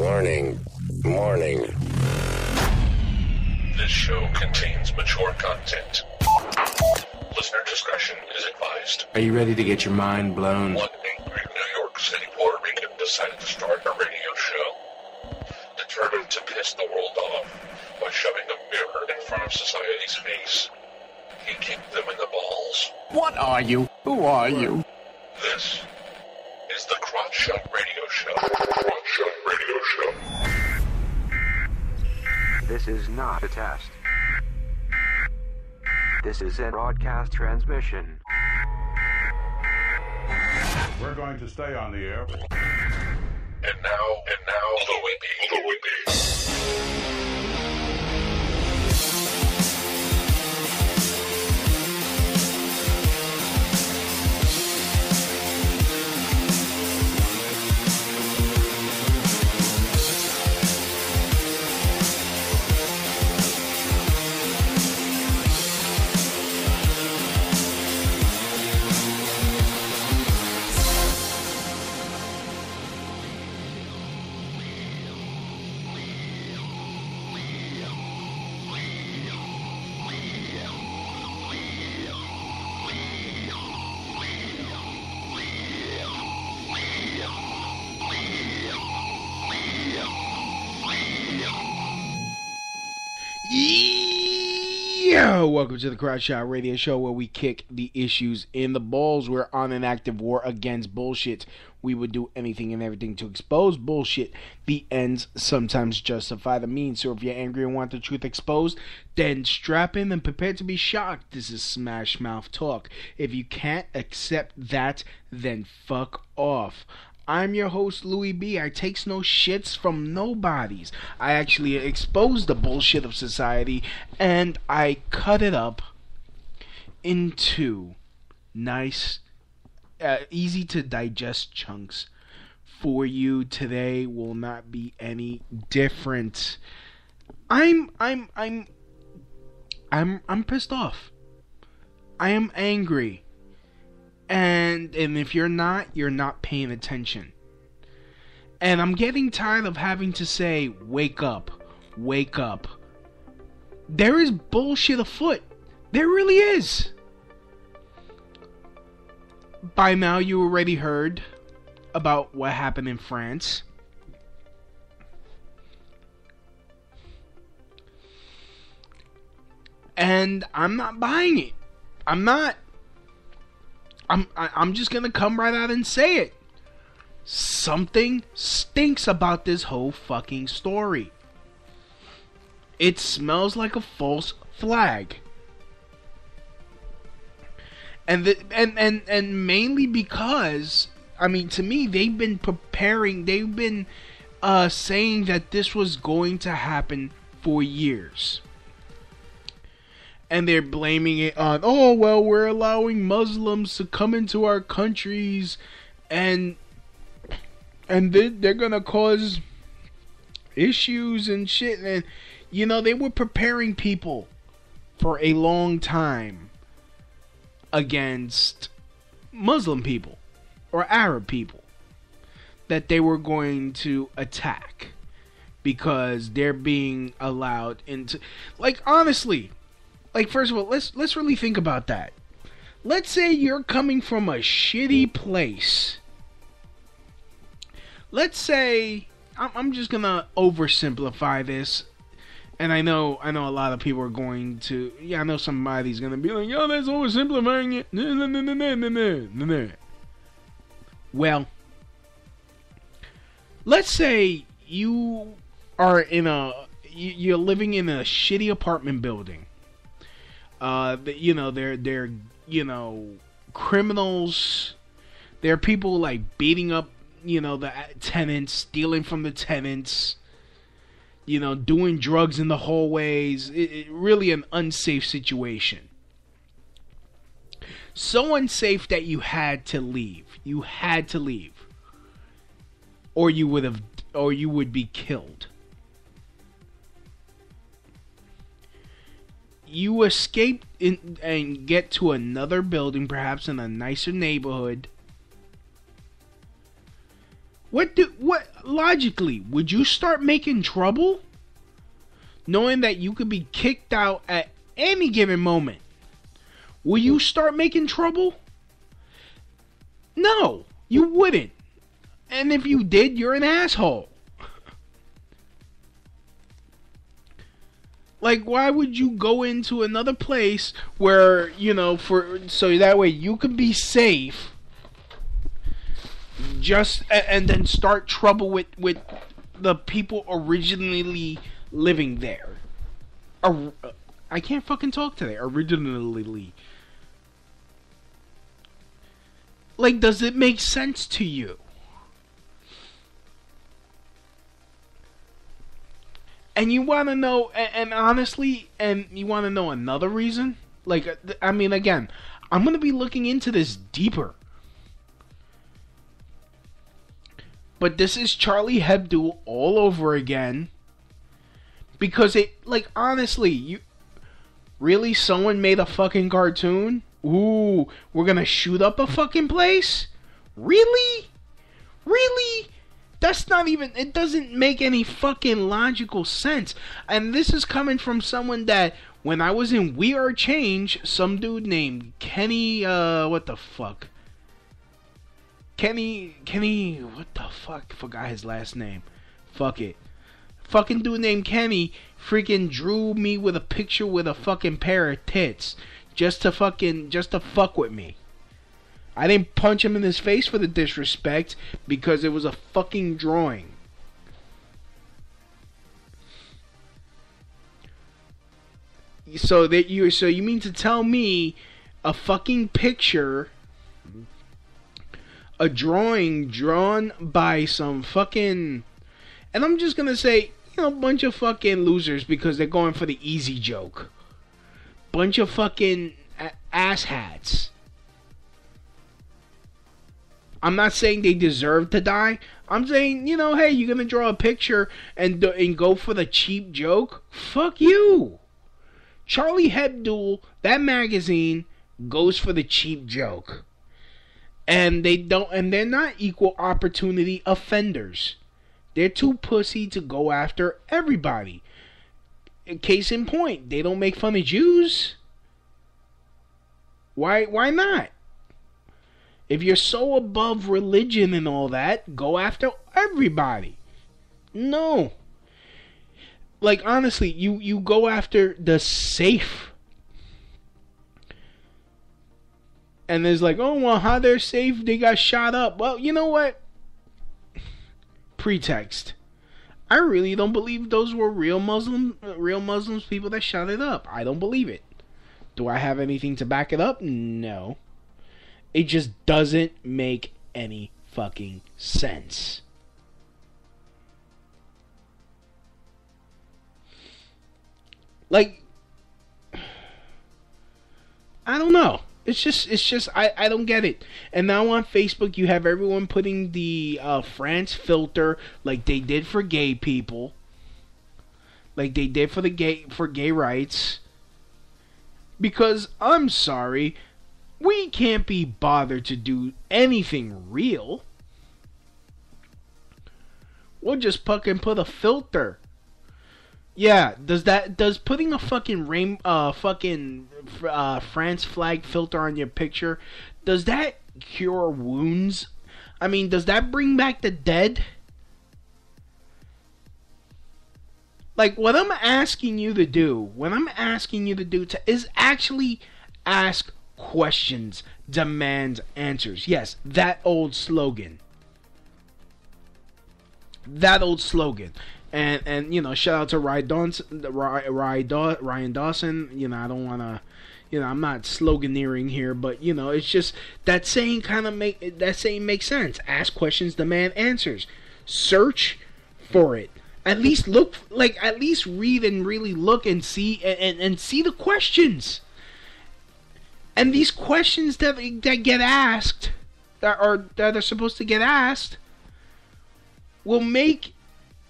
Warning. This show contains mature content. Listener discretion is advised. Are you ready to get your mind blown? One angry New York City Puerto Rican decided to start a radio show, determined to piss the world off by shoving a mirror in front of society's face. He kicked them in the balls. What are you? Who are you? This is the Crotch Shot Radio Show. Crotch Shot Radio Show. This is not a test. This is a broadcast transmission. We're going to stay on the air. And now, the Whippy. Yo, welcome to the Crotch Shot Radio Show, where we kick the issues in the balls. We're on an active war against bullshit. We would do anything and everything to expose bullshit. The ends sometimes justify the means. So if you're angry and want the truth exposed, then strap in and prepare to be shocked. This is Smash Mouth Talk. If you can't accept that, then fuck off. I'm your host, Louis B. I takes no shits from nobodies. I actually expose the bullshit of society, and I cut it up into nice, easy to digest chunks for you. Today will not be any different. I'm pissed off. I am angry. And if you're not paying attention. And I'm getting tired of having to say, wake up. There is bullshit afoot. There really is. By now you already heard about what happened in France. And I'm not buying it. I'm just gonna come right out and say it. Something stinks about this whole fucking story. It smells like a false flag. And mainly because, I mean, to me, they've been saying that this was going to happen for years. And they're blaming it on, oh, well, we're allowing Muslims to come into our countries, and they're gonna cause issues and shit. And, you know, they were preparing people for a long time against Muslim people or Arab people that they were going to attack because they're being allowed into, like, honestly. Like, first of all, let's really think about that. Let's say you're coming from a shitty place. Let's say, I'm just gonna oversimplify this, and I know a lot of people are going to, I know somebody's gonna be like, yo, that's oversimplifying it. No. Well, let's say you are you're living in a shitty apartment building. They're criminals. There are people like beating up, the tenants, stealing from the tenants, doing drugs in the hallways. It really an unsafe situation. So unsafe that you had to leave. Or you would be killed. You escape and get to another building, perhaps in a nicer neighborhood. logically, would you start making trouble? Knowing that you could be kicked out at any given moment. Will you start making trouble? No, you wouldn't. And if you did, you're an asshole. Like, why would you go into another place where, so that way you can be safe, and then start trouble with the people originally living there? I can't fucking talk today. Originally. Like, does it make sense to you? And you want to know, and honestly, and you want to know another reason? Like, I mean, again, I'm going to be looking into this deeper. But this is Charlie Hebdo all over again. Because honestly, really, someone made a fucking cartoon? Ooh, we're going to shoot up a fucking place? Really? Really? That's not even, it doesn't make any fucking logical sense. And this is coming from someone that, when I was in We Are Change, some dude named Kenny, what the fuck? Kenny, what the fuck? Forgot his last name. Fuck it. Fucking dude named Kenny freaking drew me with a picture with a fucking pair of tits. Just to fuck with me. I didn't punch him in his face for the disrespect because it was a fucking drawing. So you mean to tell me a fucking picture, a drawing drawn by some fucking, and I'm just gonna say, bunch of fucking losers because they're going for the easy joke. Bunch of fucking asshats. I'm not saying they deserve to die. I'm saying, hey, you're going to draw a picture and go for the cheap joke? Fuck you. Charlie Hebdo, that magazine, goes for the cheap joke. And they're not equal opportunity offenders. They're too pussy to go after everybody. Case in point, they don't make fun of Jews. Why not? If you're so above religion and all that, go after everybody. No. Like, honestly, you go after the safe. And there's like, oh, well, how they're safe? They got shot up. Well, you know what? Pretext. I really don't believe those were real Muslims, people that shot it up. I don't believe it. Do I have anything to back it up? No. It just doesn't make any fucking sense. Like, I don't know. It's just, I don't get it. And now on Facebook, you have everyone putting the France filter like they did for gay people. Like they did for gay rights. Because, I'm sorry, we can't be bothered to do anything real. We'll just fucking put a filter. Yeah, does putting a fucking France flag filter on your picture, does that cure wounds? I mean, does that bring back the dead? Like, what I'm asking you to do, is actually ask questions, demand answers. Yes, that old slogan. And shout out to Ryan Dawson. I don't want to, I'm not sloganeering here, but it's just that saying makes sense. Ask questions, demand answers. Search for it. At least read and really look and see and see the questions. And these questions that get asked, that are supposed to get asked, will make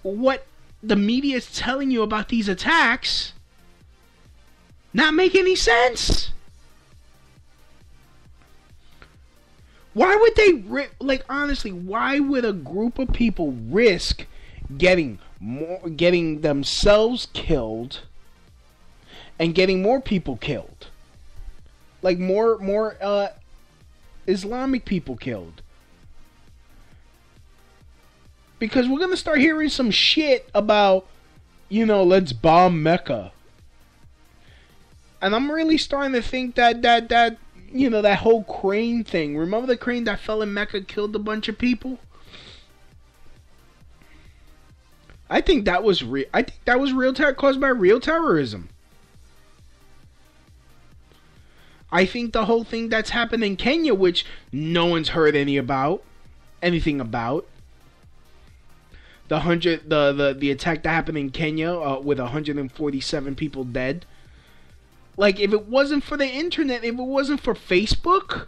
what the media is telling you about these attacks not make any sense. Why would they honestly? Why would a group of people risk getting themselves killed and getting more people killed? Like more Islamic people killed. Because we're gonna start hearing some shit about, let's bomb Mecca. And I'm really starting to think that that whole crane thing. Remember the crane that fell in Mecca, killed a bunch of people? I think that was real. I think that was caused by real terrorism. I think the whole thing that's happened in Kenya, which no one's heard anything about. The attack that happened in Kenya with 147 people dead. Like, if it wasn't for the internet, if it wasn't for Facebook,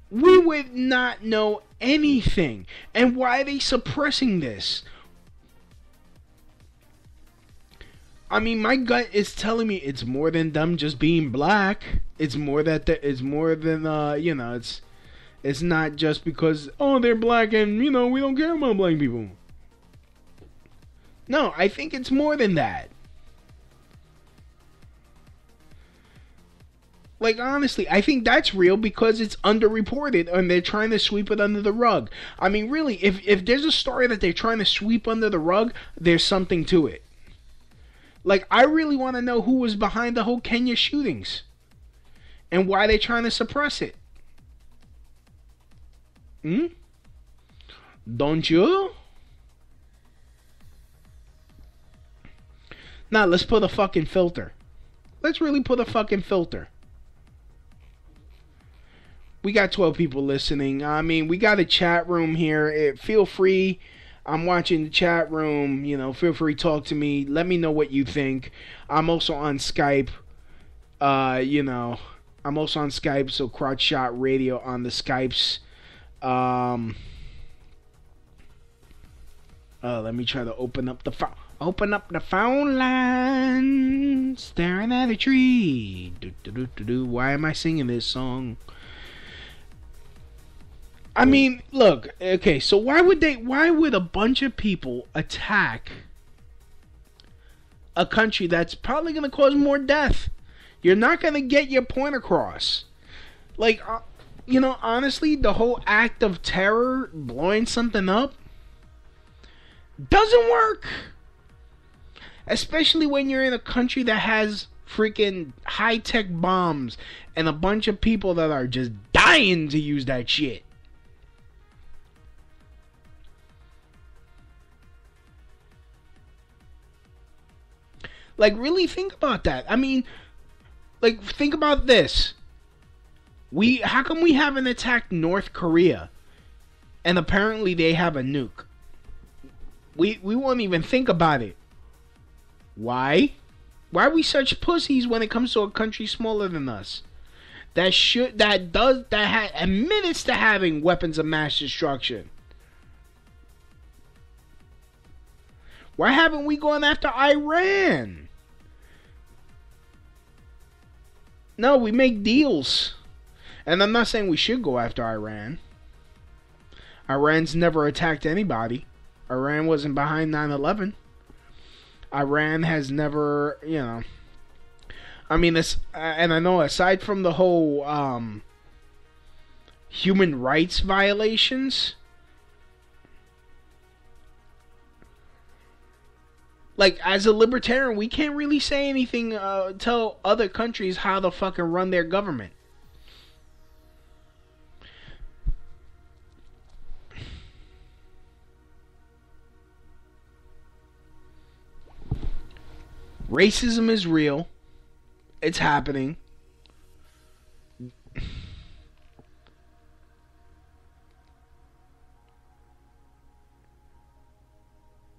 we would not know anything. And why are they suppressing this? I mean, my gut is telling me it's more than them just being black. It's more than it's not just because they're black and we don't care about black people. No, I think it's more than that. Like, honestly, I think that's real because it's underreported and they're trying to sweep it under the rug. I mean, really, if there's a story that they're trying to sweep under the rug, there's something to it. Like, I really want to know who was behind the whole Kenya shootings and why they're trying to suppress it. Don't you? Now, let's put a fucking filter. Let's really put a fucking filter. We got 12 people listening. I mean, we got a chat room here. Feel free. I'm watching the chat room. Feel free to talk to me. Let me know what you think. I'm also on Skype. I'm also on Skype, so Crotch Shot Radio on the Skypes. Let me try to open up the phone. Open up the phone line. Staring at a tree. Why am I singing this song? I mean, look, okay, so why would a bunch of people attack a country that's probably going to cause more death? You're not going to get your point across. Like, honestly, the whole act of terror, blowing something up, doesn't work. Especially when you're in a country that has freaking high-tech bombs and a bunch of people that are just dying to use that shit. Like, really think about that. I mean, like, think about this. How come we haven't attacked North Korea? And apparently they have a nuke. We won't even think about it. Why? Why are we such pussies when it comes to a country smaller than us? That admits to having weapons of mass destruction. Why haven't we gone after Iran? No, we make deals. And I'm not saying we should go after Iran. Iran's never attacked anybody. Iran wasn't behind 9/11. Iran has never, I mean, and I know aside from the whole human rights violations, like, as a libertarian, we can't really say anything, tell other countries how to fucking run their government. Racism is real. It's happening.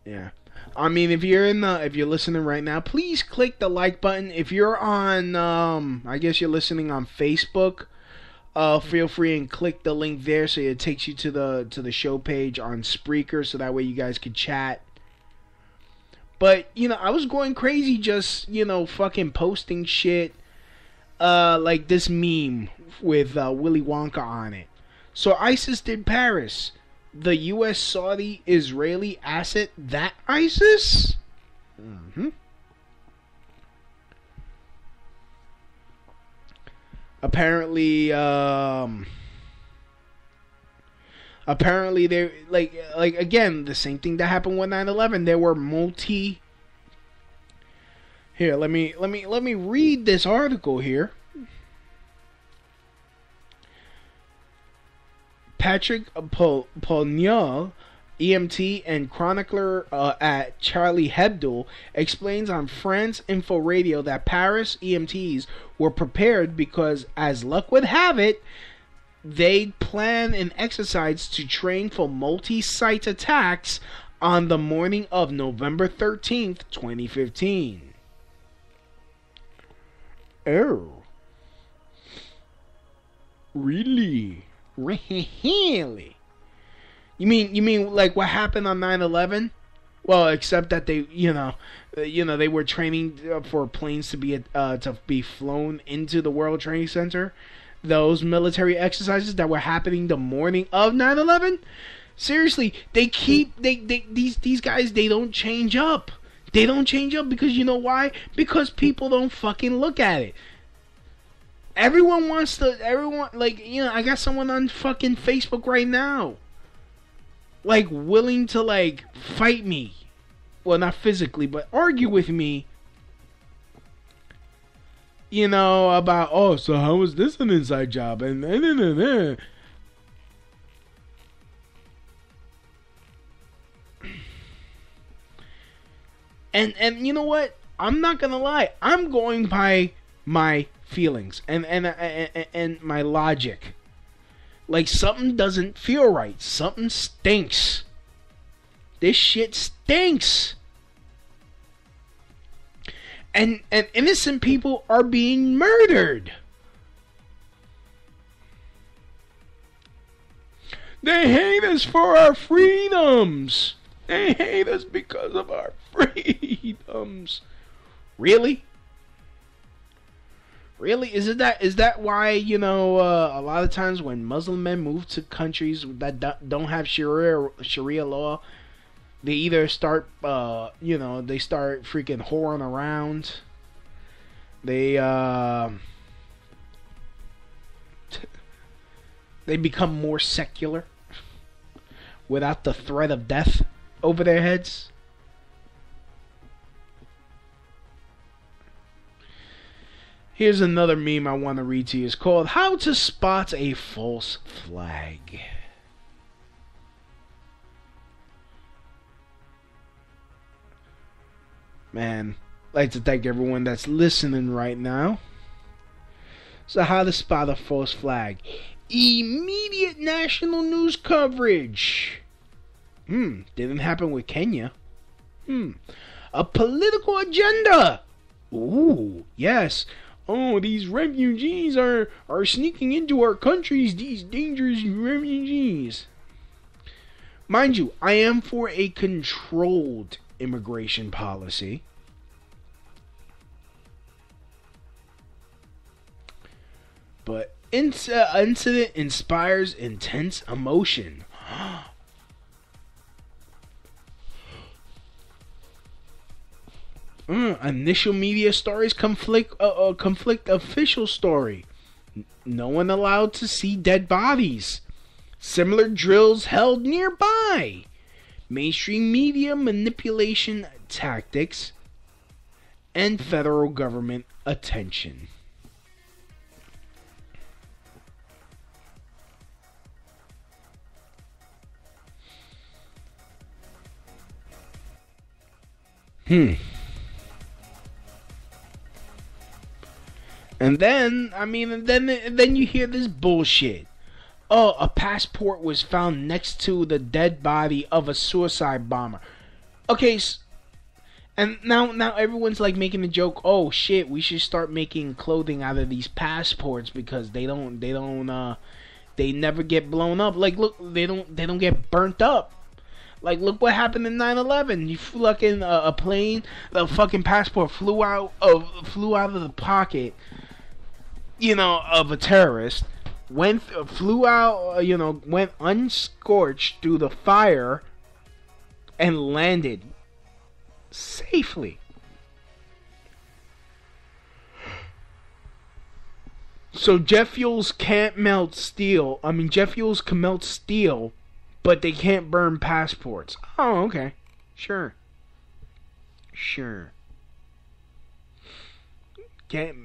Yeah. I mean, if you're listening right now, please click the like button. If you're on, I guess you're listening on Facebook, feel free and click the link there so it takes you to the show page on Spreaker, so that way you guys can chat. But, I was going crazy just, fucking posting shit, like this meme with Willy Wonka on it. So ISIS did Paris. The U.S. Saudi Israeli asset, that ISIS? Mm-hmm. Apparently they like again the same thing that happened with 9/11. There were Here, let me read this article here. Patrick Pognol, EMT and chronicler at Charlie Hebdo, explains on France Info Radio that Paris EMTs were prepared because, as luck would have it, they plan an exercise to train for multi-site attacks on the morning of November 13th, 2015. Oh. Really? Really? You mean like what happened on 9/11? Well, except that they, they were training for planes to be flown into the World Trade Center. Those military exercises that were happening the morning of 9/11. Seriously, these guys, they don't change up. They don't change up because you know why? Because people don't fucking look at it. Everyone, I got someone on fucking Facebook right now, like, willing to, like, fight me. Well, not physically, but argue with me. About, so how was this an inside job? And And you know what? I'm not gonna lie. I'm going by my feelings and my logic. Like, something doesn't feel right. Something stinks. This shit stinks. And innocent people are being murdered. They hate us for our freedoms. They hate us because of our freedoms. Really? Really? Is that why, a lot of times when Muslim men move to countries that don't have Sharia law, they either start, they start freaking whoring around. They become more secular without the threat of death over their heads. Here's another meme I want to read to you. It's called How to Spot a False Flag. Man, I'd like to thank everyone that's listening right now. So, how to spot a false flag. Immediate national news coverage. Didn't happen with Kenya. A political agenda. Ooh, yes. Oh, these refugees are sneaking into our countries, these dangerous refugees. Mind you, I am for a controlled immigration policy. But incident inspires intense emotion. Initial media stories conflict official story. No one allowed to see dead bodies. Similar drills held nearby. Mainstream media manipulation tactics. And federal government attention. And then you hear this bullshit. Oh, a passport was found next to the dead body of a suicide bomber. Okay, and now everyone's like making a joke. Oh shit, we should start making clothing out of these passports because they never get blown up. Like, look, they don't get burnt up. Like, look what happened in 9/11. You fucking a plane, the fucking passport flew out of the pocket, of a terrorist. flew out, went unscorched through the fire and landed safely. So jet fuels can't melt steel. I mean, jet fuels can melt steel, but they can't burn passports. Oh, okay. Sure. Jet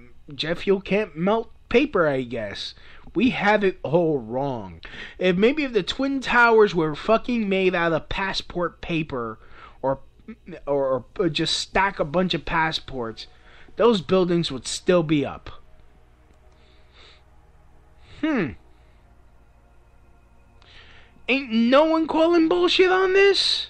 fuel can't melt paper, I guess. We have it all wrong. If the Twin Towers were fucking made out of passport paper or just stack a bunch of passports, those buildings would still be up. Ain't no one calling bullshit on this?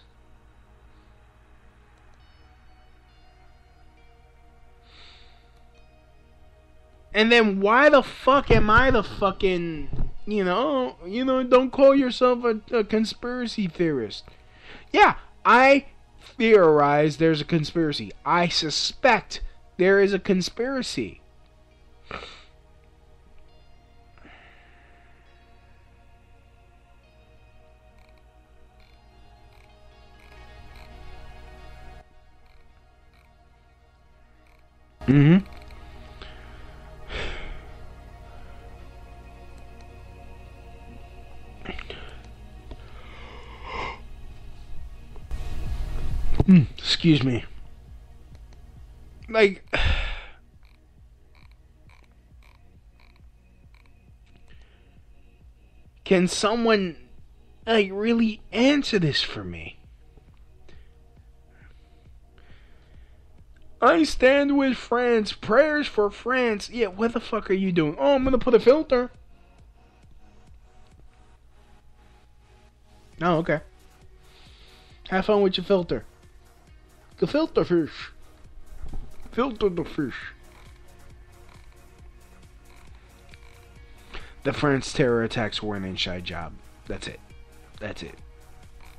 And then why the fuck am I the fucking, don't call yourself a conspiracy theorist. Yeah, I theorize there's a conspiracy. I suspect there is a conspiracy. Excuse me. Like, can someone, really answer this for me? I stand with France. Prayers for France. Yeah, what the fuck are you doing? Oh, I'm gonna put a filter. Oh, okay. Have fun with your filter. The filter fish. Filter the fish. The France terror attacks were an inside job. That's it.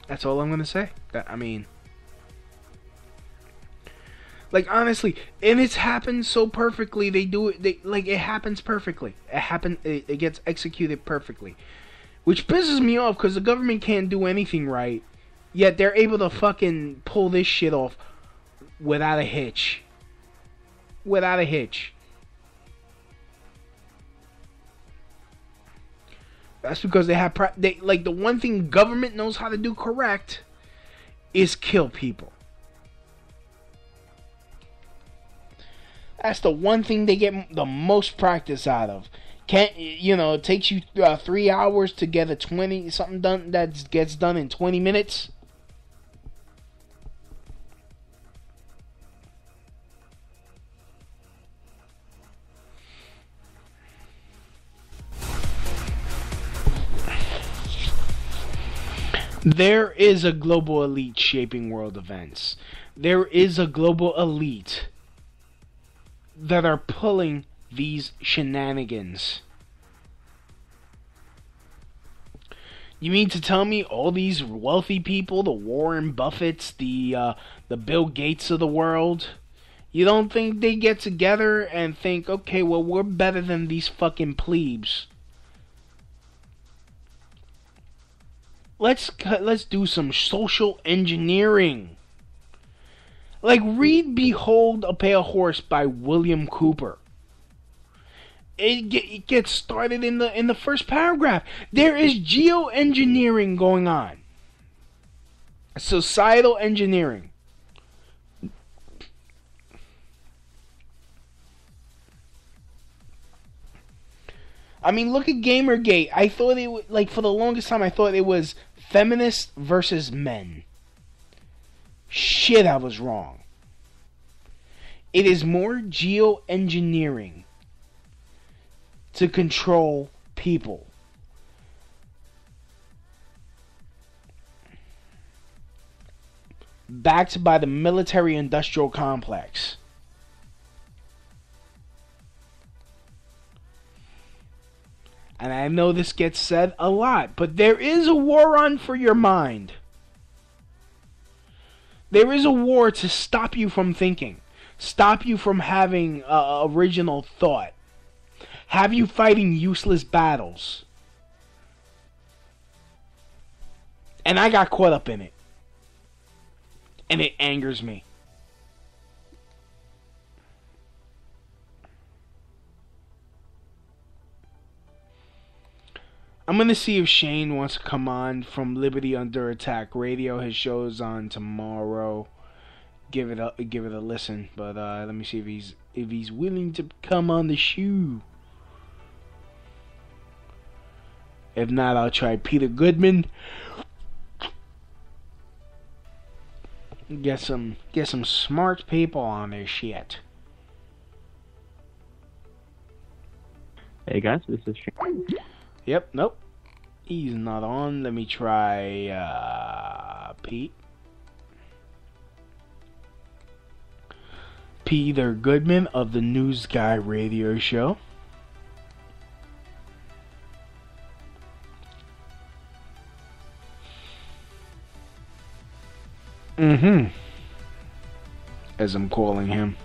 That's all I'm gonna say. Honestly, and it's happened so perfectly. They do it. It happens perfectly. It gets executed perfectly, which pisses me off because the government can't do anything right, yet they're able to fucking pull this shit off without a hitch. That's because they have the one thing government knows how to do correct is kill people. That's the one thing they get the most practice out of. It takes you 3 hours to get a 20 something done that gets done in 20 minutes. There is a global elite shaping world events. There is a global elite that are pulling these shenanigans. You mean to tell me all these wealthy people, the Warren Buffetts, the Bill Gates of the world, you don't think they get together and think, okay, well, we're better than these fucking plebes. Let's do some social engineering. Read Behold a Pale Horse by William Cooper. It gets started in the first paragraph. There is geoengineering going on. Societal engineering. Look at Gamergate. I thought it was, for the longest time, I thought it was feminists versus men. Shit, I was wrong. It is more geoengineering to control people. Backed by the military-industrial complex. And I know this gets said a lot, but there is a war on for your mind. There is a war to stop you from thinking. Stop you from having original thought. have you fighting useless battles. And I got caught up in it. And it angers me. I'm going to see if Shane wants to come on from Liberty Under Attack Radio. His show is on tomorrow. Give it a listen. But let me see if he's willing to come on the show. If not, I'll try Peter Goodman. Get some smart people on this shit. Hey guys, this is Shane. Yep, nope. He's not on. Let me try Pete. Peter Goodman of the News Guy Radio Show. As I'm calling him.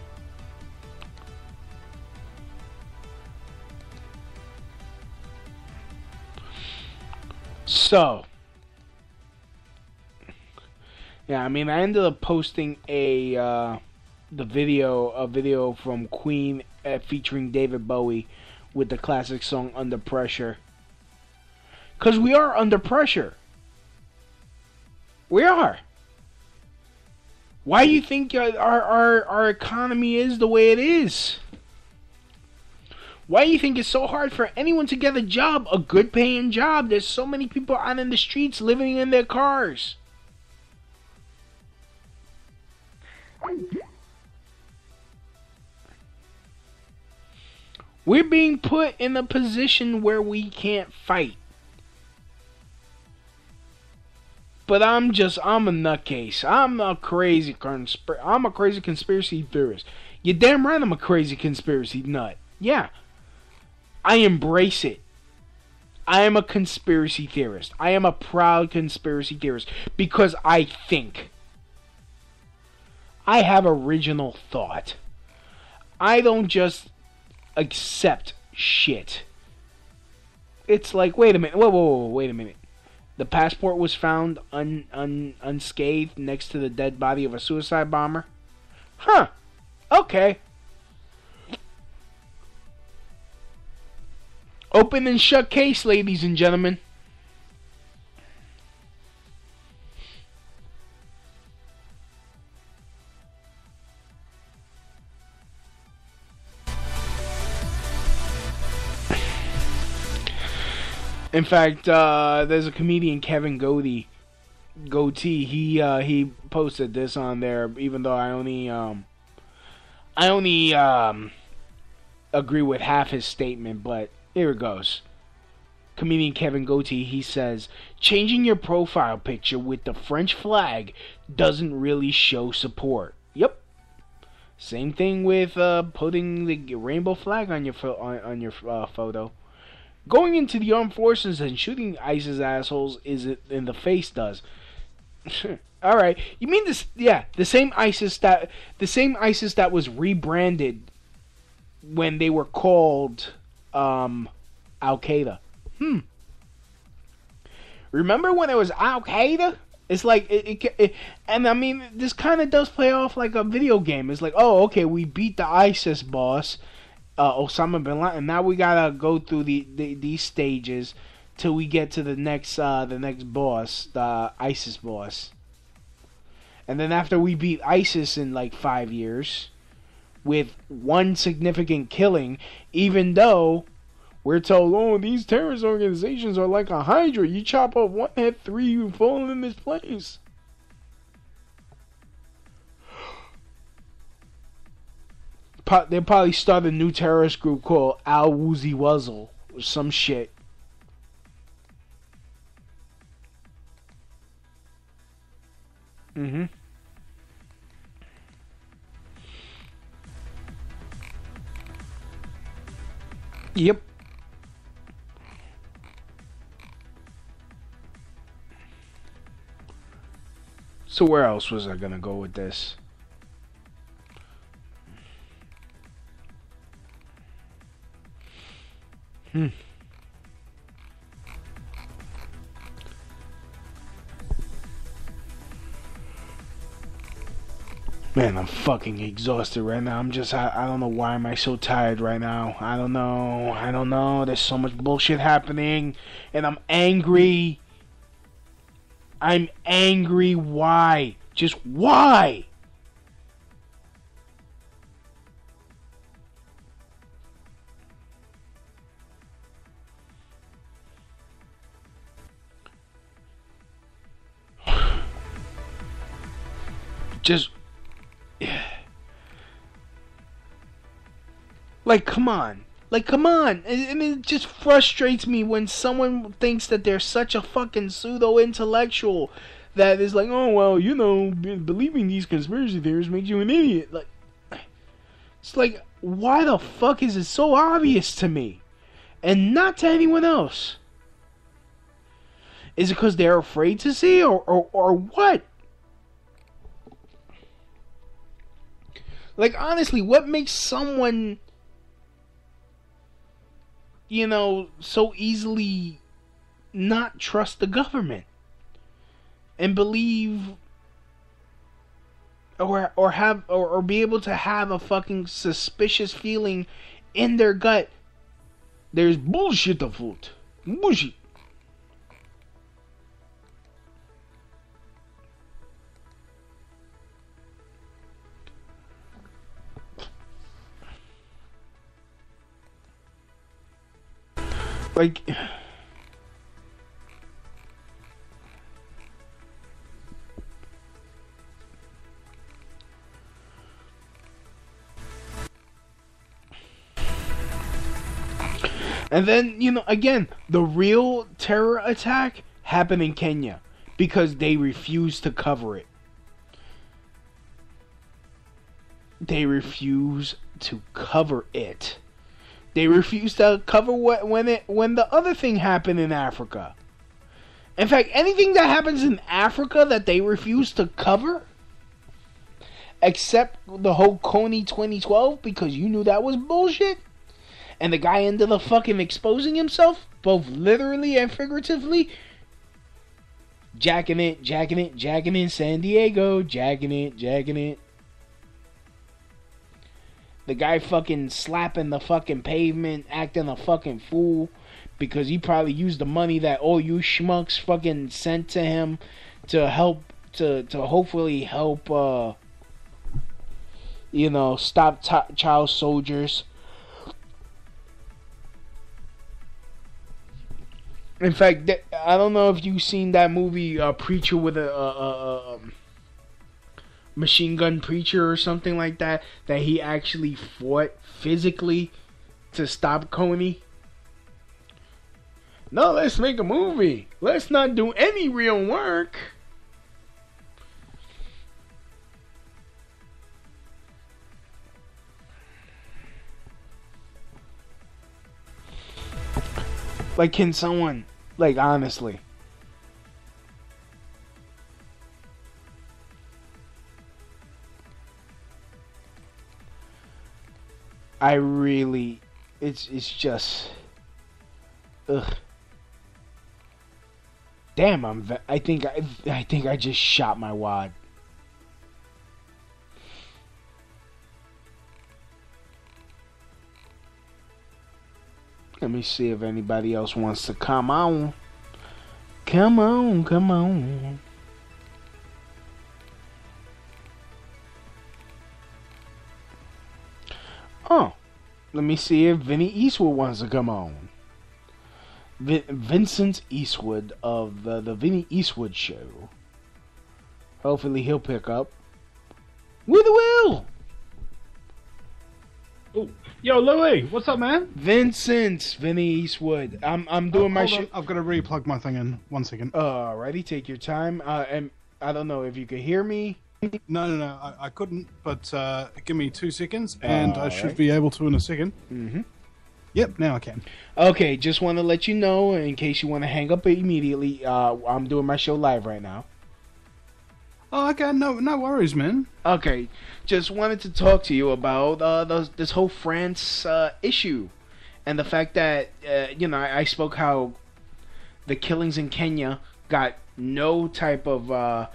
So, yeah, I mean, I ended up posting a video from Queen featuring David Bowie with the classic song "Under Pressure." 'Cause we are under pressure. We are. Why do you think our economy is the way it is? Why do you think it's so hard for anyone to get a job, a good paying job? There's so many people out in the streets living in their cars. We're being put in a position where we can't fight. But I'm a nutcase. I'm a crazy conspiracy theorist. You're damn right I'm a crazy conspiracy nut. Yeah. I embrace it. I am a conspiracy theorist. I am a proud conspiracy theorist because I think. I have original thought. I don't just accept shit. It's like, wait a minute. Whoa, wait a minute. The passport was found unscathed next to the dead body of a suicide bomber? Huh. Okay. Open and shut case, ladies and gentlemen. In fact, there's a comedian, Kevin Goatee. He posted this on there, even though I only agree with half his statement, but here it goes. Comedian Kevin Goatee, he says, changing your profile picture with the French flag doesn't really show support. Yep. Same thing with putting the rainbow flag on your photo. Going into the armed forces and shooting ISIS assholes in the face does. All right, you mean this? Yeah, the same ISIS that was rebranded when they were called Al Qaeda. Remember when it was Al Qaeda? It's like and I mean, this kind of does play off like a video game. It's like, oh, okay, we beat the ISIS boss. Osama bin Laden. Now we gotta go through these stages till we get to the next boss, the ISIS boss. And then after we beat ISIS in like 5 years, with one significant killing, even though we're told, oh, these terrorist organizations are like a hydra. You chop off one head, 3 you fall in this place. They'll probably start a new terrorist group called Al Woozy Wuzzle or some shit. Yep. So where else was I gonna go with this? Man, I'm fucking exhausted right now. I don't know why am I so tired right now. I don't know. There's so much bullshit happening. And I'm angry. I'm angry. Why? Just why? Just... Like, come on. And it just frustrates me when someone thinks that they're such a fucking pseudo-intellectual that is like, oh, well, you know, believing these conspiracy theories makes you an idiot. Like, it's like, why the fuck is it so obvious to me and not to anyone else? Is it because they're afraid to see or what? Like, honestly, what makes someone, you know, so easily not trust the government and believe or be able to have a fucking suspicious feeling in their gut? There's bullshit afoot. Bullshit. Like, and then, you know, again, the real terror attack happened in Kenya because they refused to cover it. They refuse to cover it. They refused to cover when the other thing happened in Africa. In fact, anything that happens in Africa that they refuse to cover, except the whole Coney 2012, because you knew that was bullshit, and the guy ended up fucking exposing himself, both literally and figuratively, jacking it in San Diego, jacking it. The guy fucking slapping the fucking pavement, acting a fucking fool because he probably used the money that all you schmucks fucking sent to him to help, to hopefully help, you know, stop child soldiers. In fact, I don't know if you've seen that movie, Preacher with a machine gun preacher or something like that he actually fought physically to stop Coney. No, let's make a movie. Let's not do any real work. Like, can someone, like, honestly, I really, it's just, ugh. Damn, I think I just shot my wad. Let me see if anybody else wants to come on. Come on. Oh, let me see if Vinny Eastwood wants to come on. Vincent Eastwood of the Vinny Eastwood Show. Hopefully he'll pick up. With a will! Oh, yo, Louie, what's up, man? Vincent, Vinny Eastwood. I'm doing my shit. I've got to re-plug my thing in. 1 second. Alrighty, take your time. And I don't know if you can hear me. No, I couldn't, but give me 2 seconds, and I should be able to in a second. Mm-hmm. Yep, now I can. Okay, just want to let you know, in case you want to hang up immediately, I'm doing my show live right now. Oh, okay, no worries, man. Okay, just wanted to talk to you about this whole France issue. And the fact that, I spoke how the killings in Kenya got no type of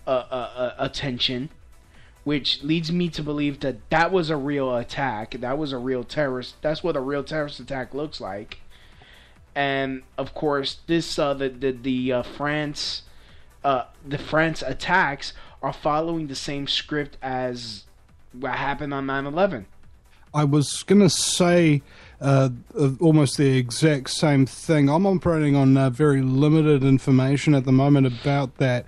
attention, which leads me to believe that was a real attack. That was a real terrorist. That's what a real terrorist attack looks like. And of course, this the France attacks are following the same script as what happened on 9/11. I was going to say almost the exact same thing. I'm operating on very limited information at the moment about that.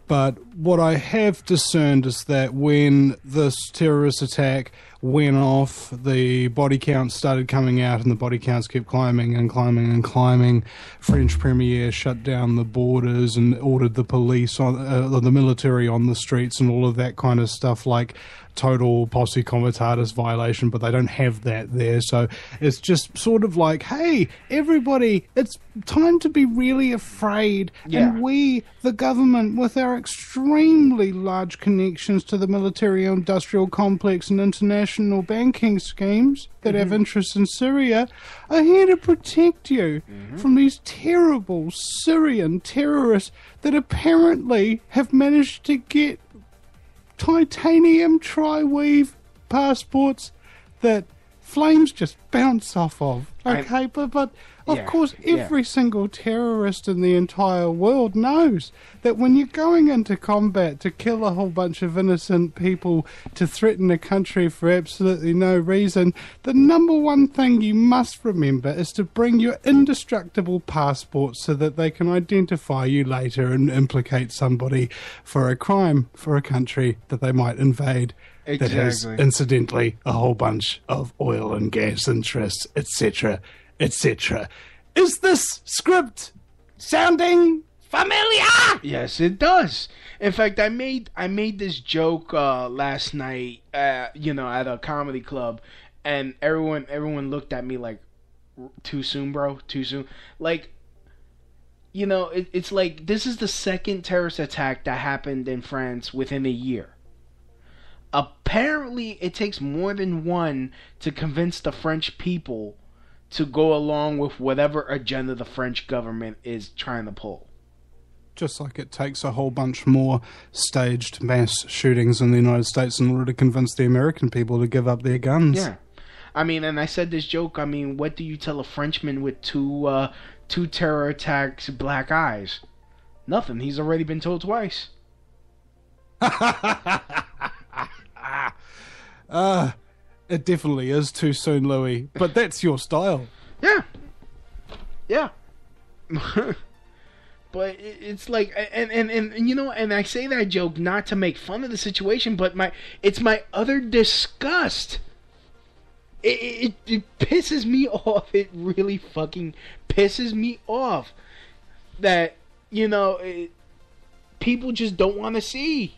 But what I have discerned is that when this terrorist attack went off, the body counts started coming out, and the body counts kept climbing and climbing and climbing. French Premier shut down the borders and ordered the police the military on the streets and all of that kind of stuff, like total posse comitatus violation, but they don't have that there. So it's just sort of like, hey, everybody, it's time to be really afraid. Yeah. And we, the government, with our extremely large connections to the military-industrial complex and international banking schemes that have interests in Syria, are here to protect you from these terrible Syrian terrorists that apparently have managed to get titanium tri-weave passports that flames just bounce off of. Okay, but of course every single terrorist in the entire world knows that when you're going into combat to kill a whole bunch of innocent people, to threaten a country for absolutely no reason, the number one thing you must remember is to bring your indestructible passport so that they can identify you later and implicate somebody for a crime for a country that they might invade. That has, incidentally, a whole bunch of oil and gas interests, etc., etc. Is this script sounding familiar? Yes, it does. In fact, I made this joke last night, at a comedy club, and everyone looked at me like, too soon, bro? Too soon? Like, it's like this is the second terrorist attack that happened in France within a year. Apparently, it takes more than one to convince the French people to go along with whatever agenda the French government is trying to pull. Just like it takes a whole bunch more staged mass shootings in the United States in order to convince the American people to give up their guns. Yeah. I mean, and I said this joke, what do you tell a Frenchman with two terror attacks, black eyes? Nothing. He's already been told twice. It definitely is too soon, Louis. But that's your style. Yeah. But it's like, and I say that joke not to make fun of the situation, but it's my utter disgust. It pisses me off. It really fucking pisses me off that, people just don't want to see.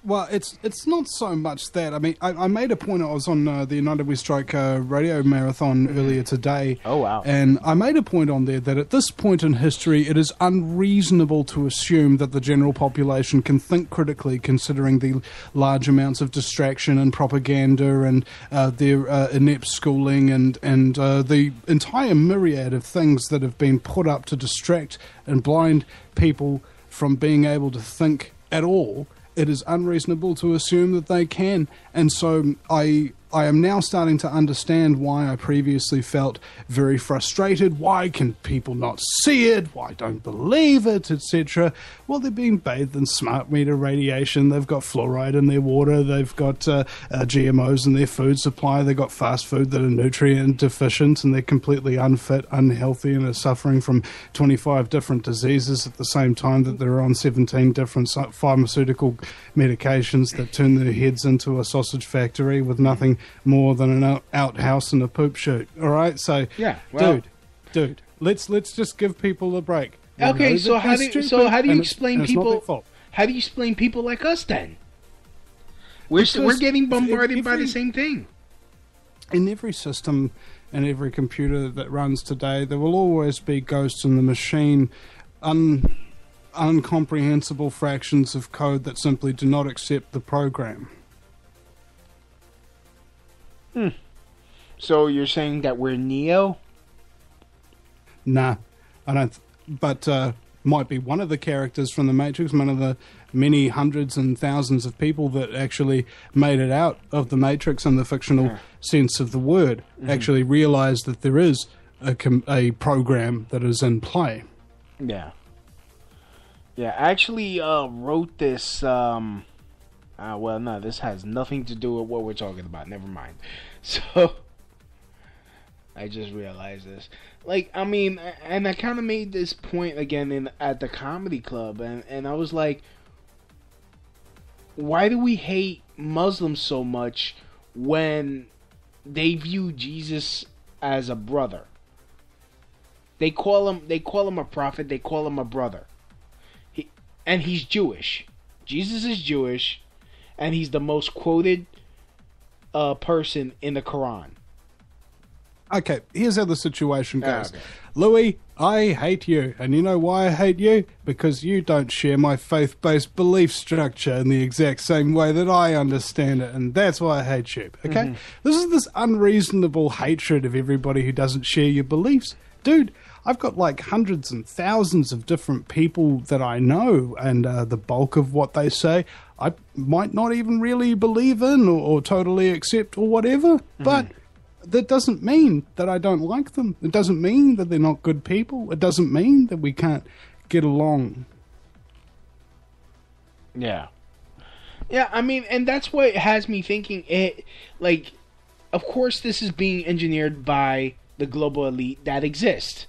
Well, it's not so much that. I mean, I made a point. I was on the United We Strike radio marathon earlier today. Oh, wow. And I made a point on there that at this point in history, it is unreasonable to assume that the general population can think critically, considering the large amounts of distraction and propaganda and their inept schooling and the entire myriad of things that have been put up to distract and blind people from being able to think at all. It is unreasonable to assume that they can. And so I am now starting to understand why I previously felt very frustrated. Why can people not see it? Why don't believe it, etc.? Well, they're being bathed in smart meter radiation. They've got fluoride in their water. They've got GMOs in their food supply. They've got fast food that are nutrient deficient, and they're completely unfit, unhealthy, and are suffering from 25 different diseases at the same time that they're on 17 different pharmaceutical medications that turn their heads into a sausage factory with nothing more than an outhouse and a poop chute. All right, so yeah, well, dude, let's just give people a break. Okay, so how do you explain people? How do you explain people like us then? We're getting bombarded by the same thing. In every system and every computer that runs today, there will always be ghosts in the machine, incomprehensible fractions of code that simply do not accept the program. So you're saying that we're Neo? Nah, I don't. But might be one of the characters from the Matrix, one of the many hundreds and thousands of people that actually made it out of the Matrix in the fictional sense of the word, actually realize that there is a program that is in play. Yeah. Yeah, I actually wrote this. Well, no, this has nothing to do with what we're talking about. Never mind. So, I just realized this. Like, I mean, and I kind of made this point again at the comedy club, and I was like, why do we hate Muslims so much when they view Jesus as a brother? They call him a prophet. They call him a brother. And he's Jewish. Jesus is Jewish, and he's the most quoted person in the Quran. Okay, here's how the situation goes. Okay. Louis, I hate you. And you know why I hate you? Because you don't share my faith-based belief structure in the exact same way that I understand it. And that's why I hate you. Okay? This is this unreasonable hatred of everybody who doesn't share your beliefs. Dude, I've got like hundreds and thousands of different people that I know, and the bulk of what they say I might not even really believe in or totally accept or whatever. But that doesn't mean that I don't like them. It doesn't mean that they're not good people. It doesn't mean that we can't get along. Yeah. Yeah, I mean, and that's what has me thinking, like, of course this is being engineered by the global elite that exist.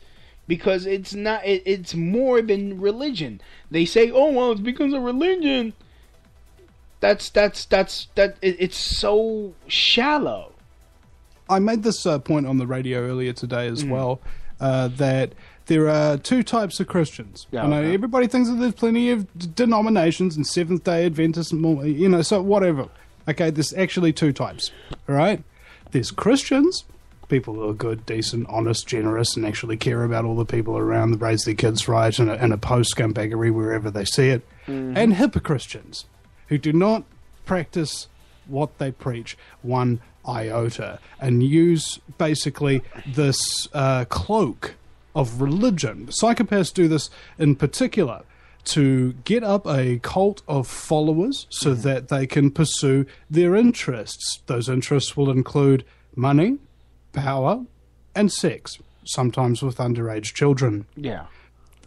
Because it's not, it's more than religion. They say, oh, well, it's because of religion. It's so shallow. I made this point on the radio earlier today as well, that there are two types of Christians. Yeah, I know okay. everybody thinks that there's plenty of denominations and Seventh-day Adventists and more, you know, so whatever. Okay, there's actually two types, all right? There's Christians, people who are good, decent, honest, generous, and actually care about all the people around, raise their kids right, and oppose scumbaggery wherever they see it. And hypocristians, who do not practice what they preach one iota, and use basically this cloak of religion. Psychopaths do this in particular to get up a cult of followers so that they can pursue their interests. Those interests will include money, power, and sex, sometimes with underage children. Yeah.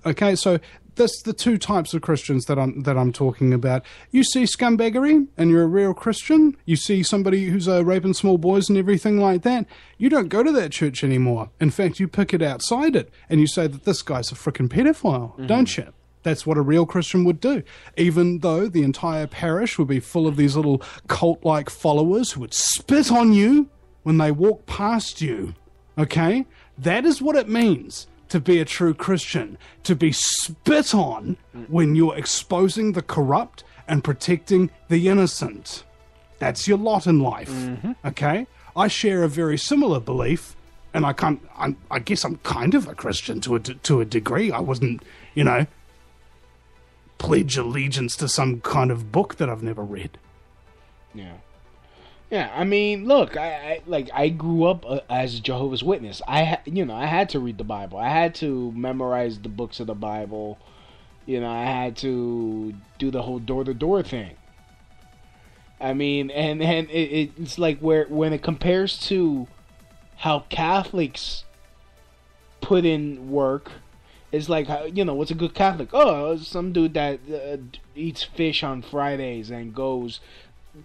Okay, so that's the two types of Christians that I'm talking about. You see scumbaggery, and you're a real Christian. You see somebody who's raping small boys and everything like that. You don't go to that church anymore. In fact, you pick it outside it, and you say that this guy's a frickin' pedophile, don't you? That's what a real Christian would do. Even though the entire parish would be full of these little cult-like followers who would spit on you when they walk past you. Okay? That is what it means to be a true Christian. To be spit on when you're exposing the corrupt and protecting the innocent. That's your lot in life. Okay? I share a very similar belief, and I guess I'm kind of a Christian to a degree. I wasn't, you know, pledge allegiance to some kind of book that I've never read. Yeah. Yeah, I mean, look, I grew up as a Jehovah's Witness. I had to read the Bible. I had to memorize the books of the Bible. You know, I had to do the whole door-to-door thing. I mean, and it's like when it compares to how Catholics put in work, it's like, you know, what's a good Catholic? Oh, some dude that eats fish on Fridays and goes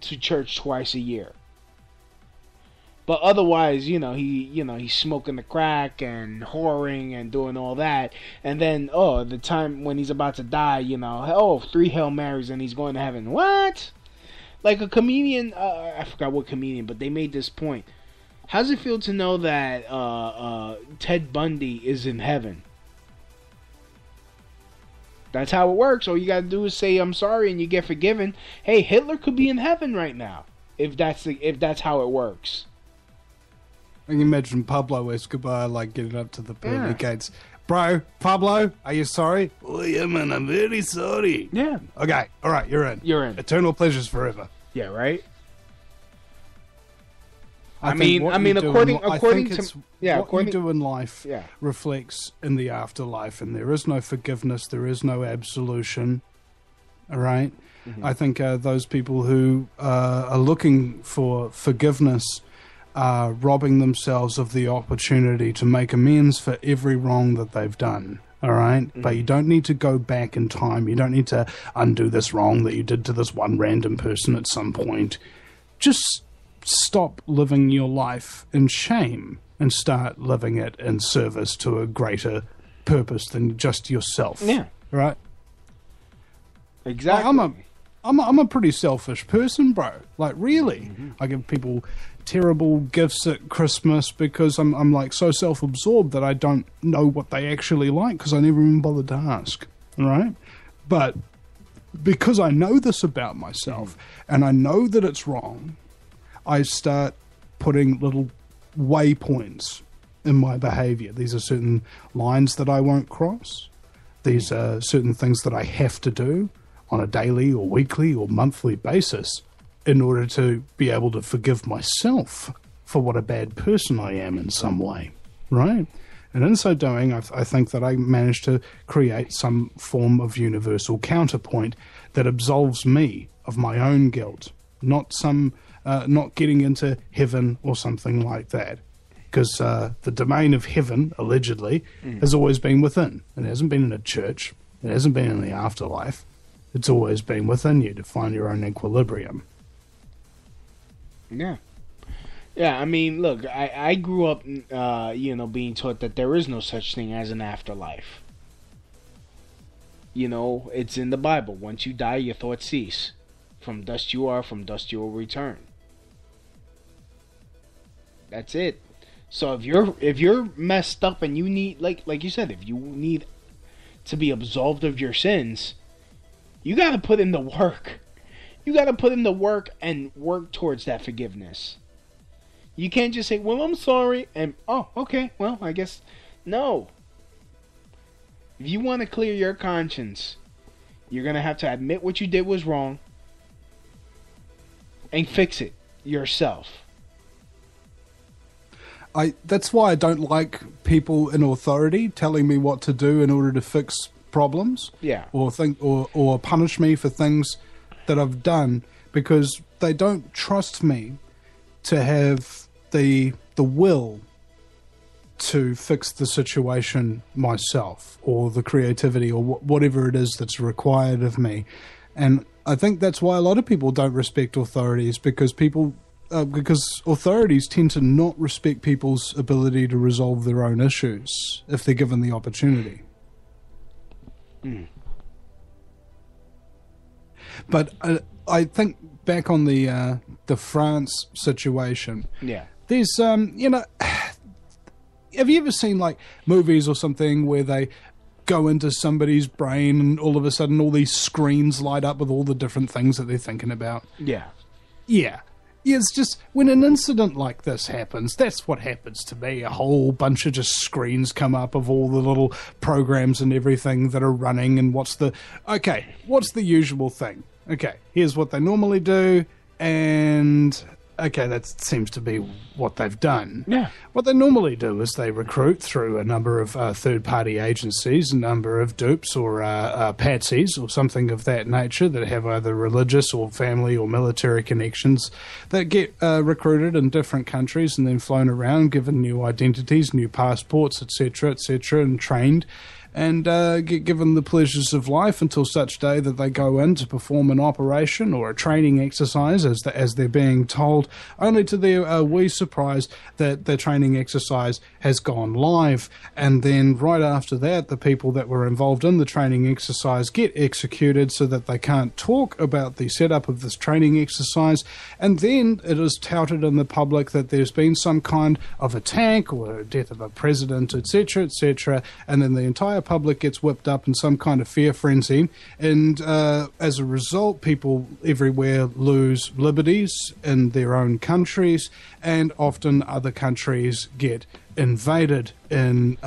to church twice a year. But otherwise, he's smoking the crack and whoring and doing all that. And then, the time when he's about to die, 3 Hail Marys and he's going to heaven. What? Like a comedian, I forgot what comedian, but they made this point. How does it feel to know that Ted Bundy is in heaven? That's how it works. All you gotta do is say I'm sorry and you get forgiven. Hey, Hitler could be in heaven right now if that's how it works. I can imagine Pablo Escobar like getting up to the pearly gates. Bro, Pablo, are you sorry? Oh yeah, man, I'm very sorry. Yeah. Okay, all right, you're in. You're in. Eternal pleasures forever. Yeah, right? I think what you do according what you do in life Yeah. reflects in the afterlife, and there is no forgiveness, there is no absolution. All right? I think those people who are looking for forgiveness are robbing themselves of the opportunity to make amends for every wrong that they've done. All right? But you don't need to go back in time. You don't need to undo this wrong that you did to this one random person at some point. Just stop living your life in shame and start living it in service to a greater purpose than just yourself. Yeah. Right? Exactly. I'm a pretty selfish person, bro. Like, really. I give people terrible gifts at Christmas because I'm like so self-absorbed that I don't know what they actually like because I never even bothered to ask. All right? But because I know this about myself and I know that it's wrong, I start putting little waypoints in my behavior. These are certain lines that I won't cross. These are certain things that I have to do on a daily or weekly or monthly basis in order to be able to forgive myself for what a bad person I am in some way, right? And in so doing, I think that I managed to create some form of universal counterpoint that absolves me of my own guilt, not getting into heaven or something like that. Because the domain of heaven, allegedly, has always been within. It hasn't been in a church. It hasn't been in the afterlife. It's always been within you to find your own equilibrium. Yeah. Yeah, I mean, look, I grew up, being taught that there is no such thing as an afterlife. It's in the Bible. Once you die, your thoughts cease. From dust you are, from dust you will return. That's it. So if you're messed up and you need, like you said, if you need to be absolved of your sins, you got to put in the work. You got to put in the work and work towards that forgiveness. You can't just say, well, I'm sorry, and, oh, okay, well, I guess, no. If you want to clear your conscience, you're going to have to admit what you did was wrong and fix it yourself. That's why I don't like people in authority telling me what to do in order to fix problems. Yeah. Or punish me for things that I've done, because they don't trust me to have the will to fix the situation myself, or the creativity, or whatever it is that's required of me. And I think that's why a lot of people don't respect authorities, because authorities tend to not respect people's ability to resolve their own issues if they're given the opportunity. But I think back on the France situation. Yeah. There's have you ever seen like movies or something where they go into somebody's brain and all of a sudden all these screens light up with all the different things that they're thinking about? Yeah. Yeah. It's just when an incident like this happens, that's what happens to me. A whole bunch of just screens come up of all the little programs and everything that are running, and what's the usual thing? Okay, here's what they normally do, and okay, that seems to be what they've done. Yeah. What they normally do is they recruit through a number of third-party agencies, a number of dupes or patsies or something of that nature that have either religious or family or military connections that get recruited in different countries and then flown around, given new identities, new passports, etc., and trained. And get given the pleasures of life until such day that they go in to perform an operation or a training exercise, as they're being told, only to their wee surprise that the training exercise has gone live. And then right after that, the people that were involved in the training exercise get executed so that they can't talk about the setup of this training exercise. And then it is touted in the public that there's been some kind of attack or death of a president, etc., and then the entire entire public gets whipped up in some kind of fear frenzy, and as a result, people everywhere lose liberties in their own countries, and often other countries get invaded in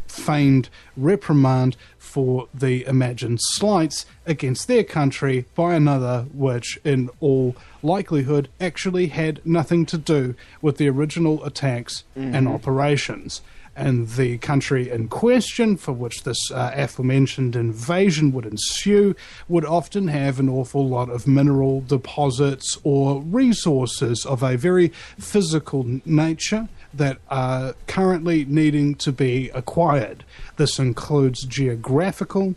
feigned reprimand for the imagined slights against their country by another which, in all likelihood, actually had nothing to do with the original attacks and operations. And the country in question, for which this aforementioned invasion would ensue, would often have an awful lot of mineral deposits or resources of a very physical nature that are currently needing to be acquired. This includes geographical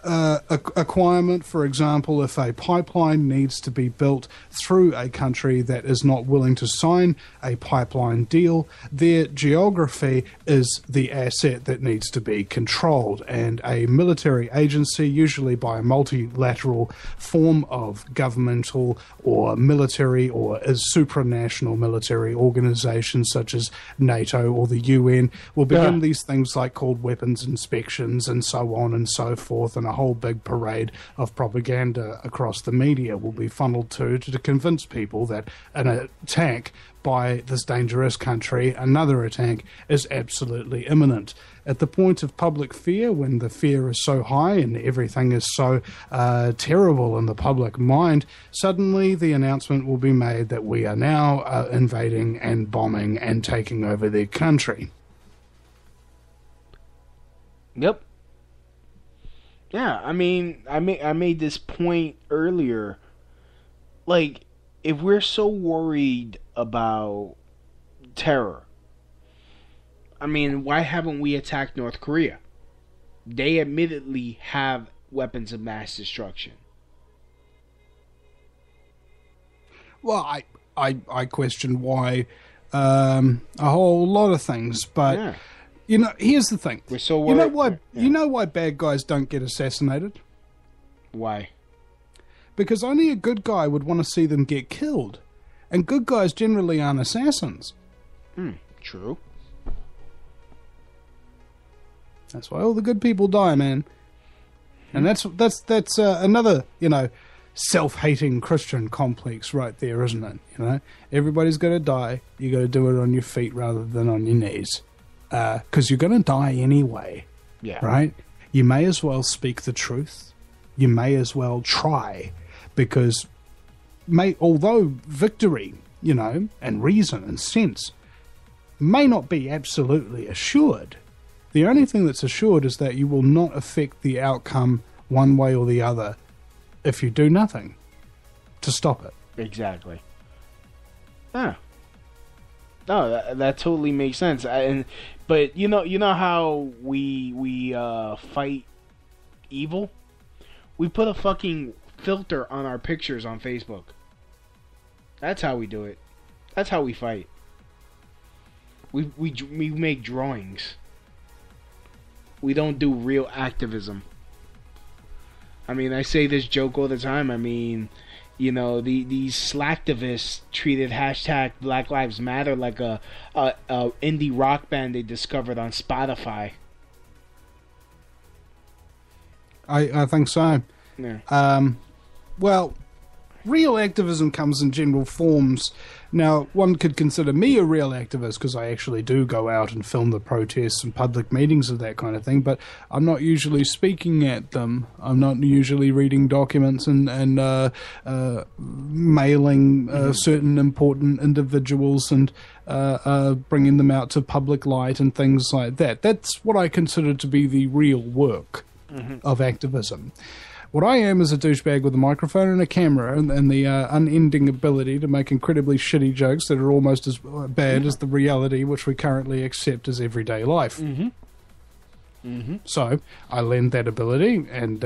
acquirement. For example, if a pipeline needs to be built through a country that is not willing to sign a pipeline deal, their geography is the asset that needs to be controlled, and a military agency, usually by a multilateral form of governmental or military or as supranational military organizations such as NATO or the UN, will begin these things like called weapons inspections and so on and so forth, and a whole big parade of propaganda across the media will be funneled to convince people that an attack by this dangerous country, another attack, is absolutely imminent. At the point of public fear, when the fear is so high and everything is so terrible in the public mind, suddenly the announcement will be made that we are now invading and bombing and taking over their country. Yep. Yeah, I mean, I made this point earlier. Like, if we're so worried about terror, I mean, why haven't we attacked North Korea? They admittedly have weapons of mass destruction. Well, I question why a whole lot of things, but... Yeah. You know, here's the thing. We're so worried. You know why? Yeah. You know why bad guys don't get assassinated? Why? Because only a good guy would want to see them get killed, and good guys generally aren't assassins. True. That's why all the good people die, man. And that's another, self-hating Christian complex right there, isn't it? You know, everybody's got to die. You got to do it on your feet rather than on your knees. Because you're going to die anyway, right? You may as well speak the truth. You may as well try, because although victory, and reason and sense may not be absolutely assured, the only thing that's assured is that you will not affect the outcome one way or the other if you do nothing to stop it. Exactly. Yeah. No, that totally makes sense. But you know how we fight evil? We put a fucking filter on our pictures on Facebook. That's how we do it. That's how we fight. We make drawings. We don't do real activism. I mean, I say this joke all the time. I mean, these slacktivists treated hashtag Black Lives Matter like a indie rock band they discovered on Spotify. I think so. Yeah. Well, real activism comes in general forms. Now, one could consider me a real activist because I actually do go out and film the protests and public meetings of that kind of thing, but I'm not usually speaking at them. I'm not usually reading documents and mailing certain important individuals and bringing them out to public light and things like that. That's what I consider to be the real work of activism. What I am is a douchebag with a microphone and a camera and the unending ability to make incredibly shitty jokes that are almost as bad as the reality which we currently accept as everyday life. So I lend that ability and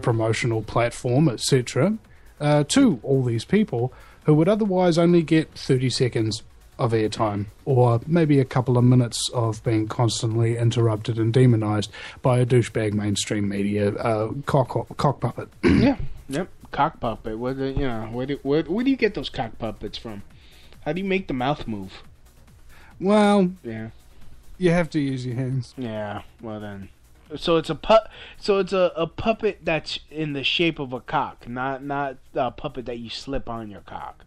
promotional platform, etc., to all these people who would otherwise only get 30 seconds of airtime, or maybe a couple of minutes of being constantly interrupted and demonized by a douchebag mainstream media cock puppet. Yeah, yep, cock puppet. Where do you get those cock puppets from? How do you make the mouth move? Well, yeah, You have to use your hands. Yeah. Well then. So it's a a puppet that's in the shape of a cock, not a puppet that you slip on your cock.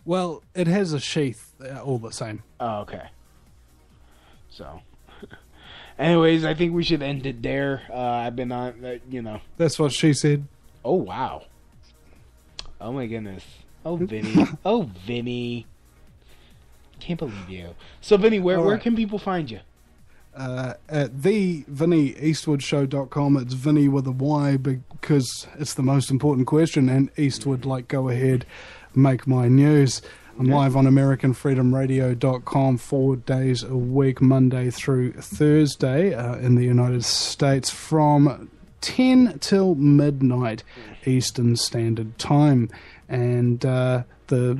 Well, it has a sheath all the same. Oh, okay. So, anyways, I think we should end it there. I've been on, That's what she said. Oh, wow. Oh, my goodness. Oh, Vinny. Oh, Vinny. Can't believe you. So, Vinny, where can people find you? At the VinnyEastwoodShow.com. It's Vinny with a Y because it's the most important question, and Eastwood, go ahead, make my news. I'm live on AmericanFreedomRadio.com 4 days a week, Monday through Thursday in the United States from 10 till midnight Eastern Standard Time. And the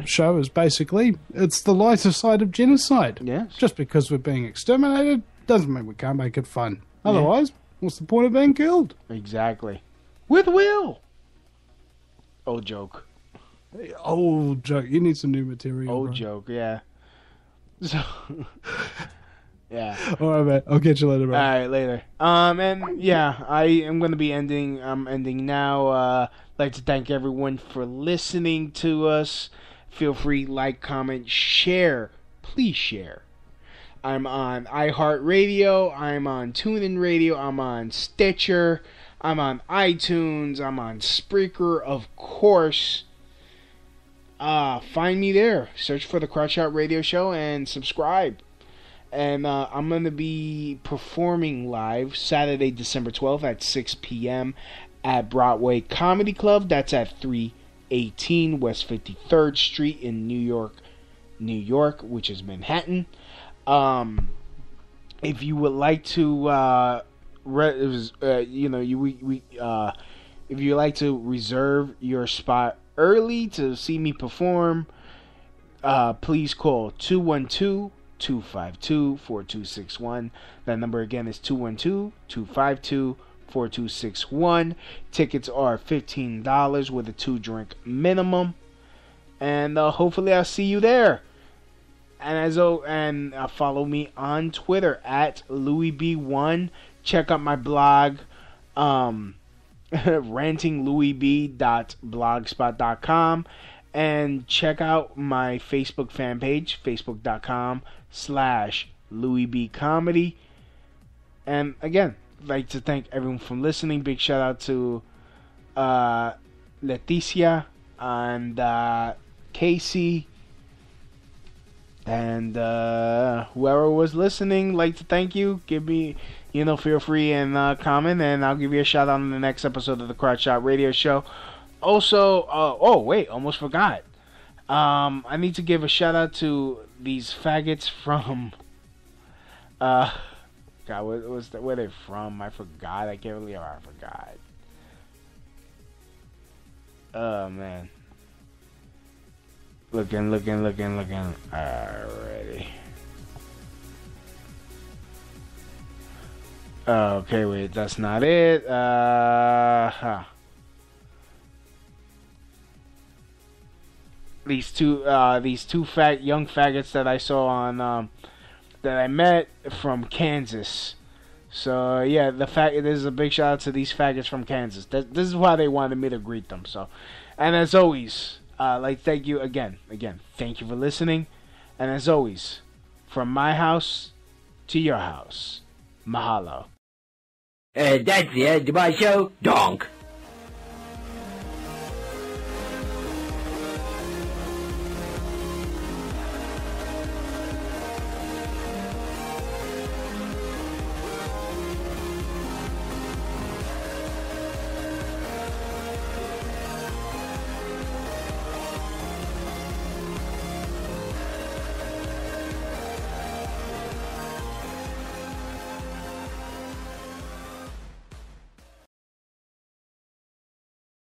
show is basically, it's the lighter side of genocide. Yes. Just because we're being exterminated doesn't mean we can't make it fun. Otherwise, what's the point of being killed? Exactly. With will. Old joke. Old joke. You need some new material. Old bro. joke, yeah. So, yeah. All right, man. I'll catch you later, bro. All right, later. And yeah, I am going to be ending. I'm ending now. I'd like to thank everyone for listening to us. Feel free, like, comment, share. Please share. I'm on iHeartRadio. I'm on TuneIn Radio. I'm on Stitcher. I'm on iTunes. I'm on Spreaker, of course. Find me there. Search for the Crotch Out Radio Show and subscribe. And I'm going to be performing live Saturday, December 12th at 6 p.m. at Broadway Comedy Club. That's at 318 West 53rd Street in New York, which is Manhattan. If you would like to, if you like to reserve your spot early to see me perform, please call 212-252-4261. That number again is 212-252-4261. Tickets are $15 with a 2-drink minimum, and hopefully I'll see you there. And follow me on Twitter at LouisB1. Check out my blog, rantinglouisb.blogspot.com, and check out my Facebook fan page, facebook.com/LouisBComedy. And again, I'd like to thank everyone for listening. Big shout out to Leticia and Casey. And whoever was listening, like to thank you. Give me, feel free and comment, and I'll give you a shout out on the next episode of the Crotch Shot Radio Show. Also, almost forgot. I need to give a shout out to these faggots from. God, where they from? I forgot. I can't believe I forgot. Oh man. Looking. Alrighty. Okay, wait, that's not it. These two young faggots that I saw on that I met from Kansas. So yeah, there's a big shout out to these faggots from Kansas. This is why they wanted me to greet them. So, and as always. Thank you again. Thank you for listening. And as always, from my house to your house, mahalo. That's the end of my show. Donk.